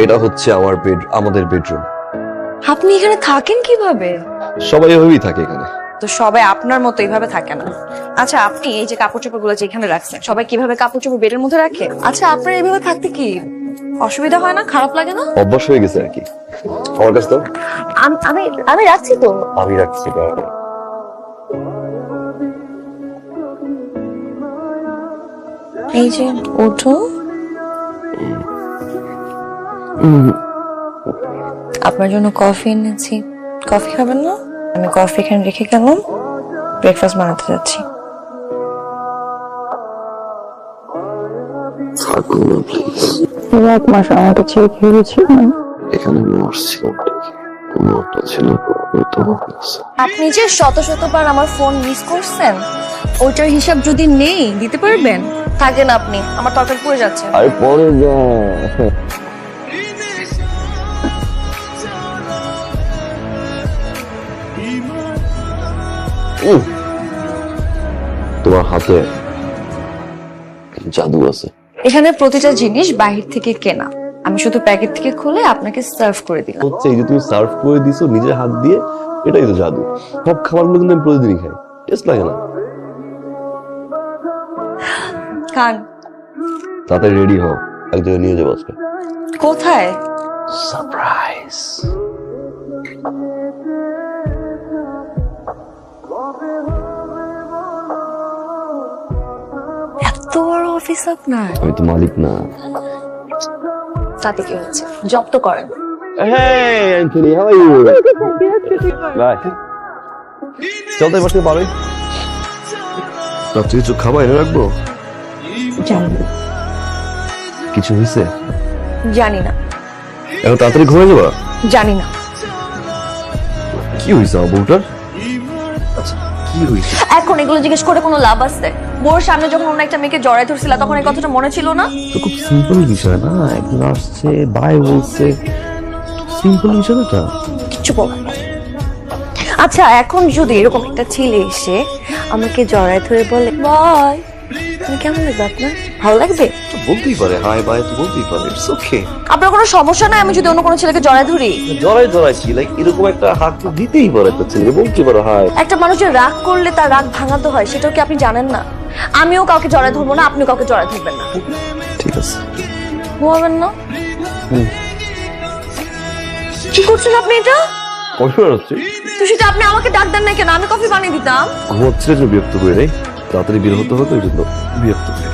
এটা হচ্ছে আমাদের বেডরুম। আপনি এখানে থাকেন কিভাবে? সবাই এভাবেই থাকে এখানে। তো সবাই আপনার মতো এইভাবে থাকে না। আচ্ছা, আপনি এই যে কাপড় চোপড় গুলো যেখানে রাখছেন, সবাই কিভাবে কাপড় চোপড় বেডের মধ্যে রাখে? আচ্ছা, আপনার এইভাবে থাকতে কি অসুবিধা হয় না? খারাপ লাগে না? অভ্যাস হয়ে গেছে আর কি। আমার কাছে তো আমি আমি রাখছি তো। আমি রাখছি। এই যে ওঠো। আপনার জন্য কফি এনেছি, কফি খাবেন না? আমি কফি এখানে রেখে গেলাম, ব্রেকফাস্ট বানাতে যাচ্ছি। এক মাস আমাকে ছেড়ে খেয়েছি এখানে আপনি যে শত শতবার আমার ফোন মিস করছেন, ওইটার হিসাব যদি নেই দিতে পারবেন? থাকেন, আপনি আমার তরকারি পড়ে যাচ্ছে। আরে পরে যা। তোমার হাতে জাদু আছে। এখানে প্রতিটা জিনিস বাহির থেকে কেনা, আমি শুধু প্যাকেট থেকে খুলে আপনাকে সার্ভ করে দিলাম। হচ্ছে এই যে তুমি সার্ভ করে দিছো নিজের হাত দিয়ে, এটাই তো জাদু। সব খাবারগুলো কিন্তু আমি প্রতিদিনই খাই, টেস্ট লাগে না। খান। তাড়াতাড়ি রেডি হও, এক জায়গায় নিয়ে যাবো আজকে। কোথায়? সারপ্রাইজ। এত বড় অফিস আপনার? আমি তো মালিক না। তাতে কি হচ্ছে, জব তো করেন। Hey Anthony, how are you? Bye. চল তো বসে পারোই। রাত্রে কিছু খাবার এনে রাখবো? জানি না। কিছু হয়েছে? জানি না। এখন তাড়াতাড়ি ঘুমিয়ে যাবা? জানি না। কি হয়েছে আমার বউটার? আচ্ছা কি হয়েছে? এখন এগুলো জিজ্ঞেস করে কোনো লাভ আছে? বউর সামনে যখন অন্য একটা মেয়েকে জড়াই ধরছিল, তখন এই কথাটা মনে ছিল না? তো খুব সিম্পল বিষয় না, একজন আসছে বাই বলছে, সিম্পল বিষয় না। কিচ্ছু বলার না। আচ্ছা, এখন যদি এরকম একটা ছেলে এসে আমাকে জড়াই ধরে বলে বাই, তুমি কেমন লাগবে? আপনার ভালো লাগবে? তো বলতেই পারে হাই বাই, তো বলতেই পারে, ইটস ওকে। আপনার কোনো সমস্যা নাই আমি যদি অন্য কোনো ছেলেকে জড়াই ধরি? জড়াই কি, লাইক এরকম একটা হাত তো দিতেই পারে একটা ছেলেকে, বলতে পারো হাই। একটা মানুষ যে রাগ করলে তার রাগ ভাঙাতে হয়, সেটাও কি আপনি জানেন না? আমিও কাউকে জড়াই ধরবো না, আপনিও কাউকে জড়াই ধরবেন না। ঠিক আছে। ঘুমাবেন না? কি করছেন আপনি এটা? কষ্ট হচ্ছে তো সেটা আপনি আমাকে ডাক দেন না কেন? আমি কফি বানিয়ে দিতাম। ঘুমাচ্ছে যে বিরক্ত করে নেই, তাড়াতাড়ি বের হতে হতো, এই জন্য বিরক্ত করে।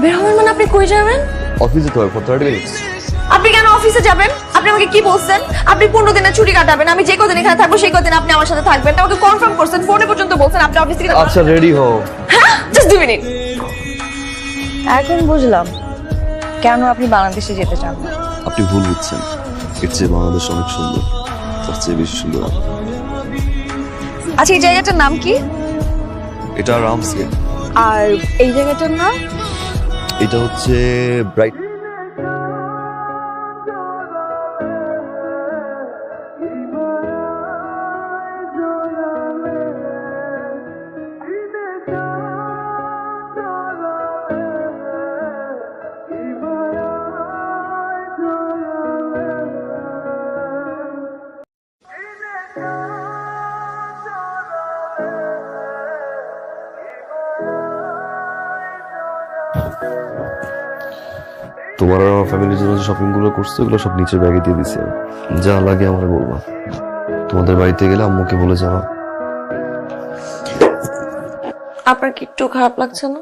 বের হবেন মানে আপনি কই যাবেন? অফিসে তো হয় 30 মিনিটস। আপনি কেন অফিসে যাবেন? আপনি আমাকে কি বলছেন? আপনি 15 দিনের ছুটি কাটাবেন, আমি যে কদিন এখানে থাকবো সেই কদিন আপনি আমার সাথে থাকবেন। আমাকে কনফার্ম করছেন, ফোনে পর্যন্ত বলছেন আপনি অফিস থেকে। আচ্ছা রেডি হও। হ্যাঁ, জাস্ট 2 মিনিট। এখন বুঝলাম কেন আপনি বাংলাদেশে যেতে চান না। আপনি ভুল বুঝছেন, এর চেয়ে বাংলাদেশ অনেক সুন্দর, তার চেয়ে বেশি সুন্দর। আচ্ছা, এই জায়গাটার নাম কি? এটা রামসগেট। আর এই জায়গাটার নাম? এটা হচ্ছে ব্রাইট। তোমার আর আমার ফ্যামিলির জন্য যে শপিং গুলো করছো, এগুলো সব নিচের ব্যাগে দিয়ে দিছে। যা লাগে আমাকে বলবা। তোমাদের বাড়িতে গেলে আম্মুকে বলে যাওয়া। আপনার কি একটু খারাপ লাগছে না?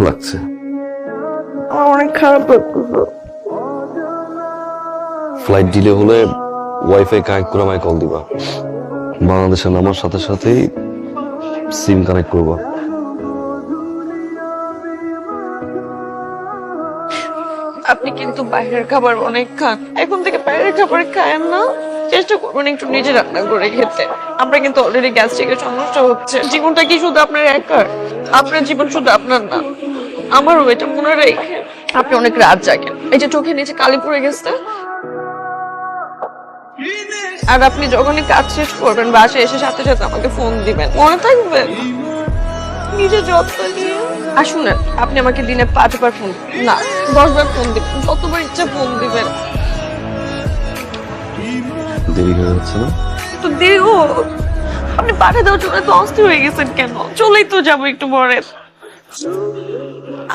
লাগছে। আমার অনেক খারাপ লাগছে। ফ্লাইট ডিলে হলে ওয়াইফাই কানেক্ট করে আমায় কল দিবা। বাংলাদেশে নামার সাথে সাথেই সিম কানেক্ট করবা। আপনি কিন্তু বাইরের খাবার অনেক খান, এখন থেকে বাইরের খাবার খায়েন না। চেষ্টা করবেন একটু নিজে রান্না করে খেতে। আমরা কিন্তু অলরেডি গ্যাস্ট্রিকের সমস্যা হচ্ছে। জীবনটা কি শুধু আপনার একার? আপনার জীবন শুধু আপনার না, আমারও। এটা মনে রেখে আপনি অনেক রাত জাগেন, এই যে চোখের নিচে কালি পড়ে গেছে। আর আপনি যখনই কাজ শেষ করবেন বাসায় এসে সাথে সাথে আমাকে ফোন দিবেন, মনে থাকবে? নিজের যত্ন নিয়ে। আর শুনেন, আপনি আমাকে দিনে 5 বার ফোন না 10 বার ফোন দিবেন, যতবার ইচ্ছা ফোন দিবেন। দেরি হয়ে যাচ্ছে না? তো দেরি ও, আপনি পাঠিয়ে দেওয়ার জন্য তো অস্থির হয়ে গেছেন কেন? চলেই তো যাবো একটু পরে।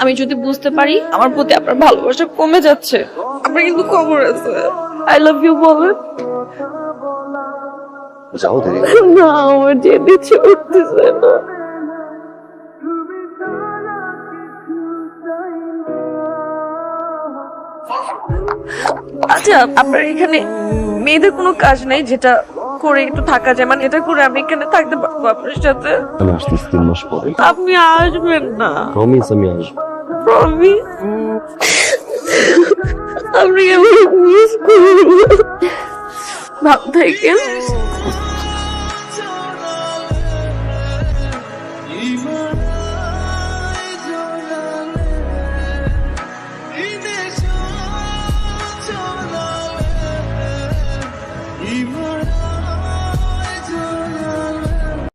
আমি যদি বুঝতে পারি আমার প্রতি আপনার ভালোবাসা কমে যাচ্ছে, আপনার কিন্তু খবর আছে। আই লাভ ইউ বলেন। যাও দেরি। না, আমার যেতে ইচ্ছে করতেছে না। আচ্ছা, আপনার এখানে মেয়েদের কোনো কাজ নেই যেটা করে একটু থাকা যায়? মানে এটা করে আমি এখানে থাকতে পারবো আপনার সাথে? আমি আসতেছি 3 মাস পরে। আপনি আসবেন না? প্রমিস আমি আসবো। প্রমিস? আপনি মিস করবেন। ভালো থাকেন।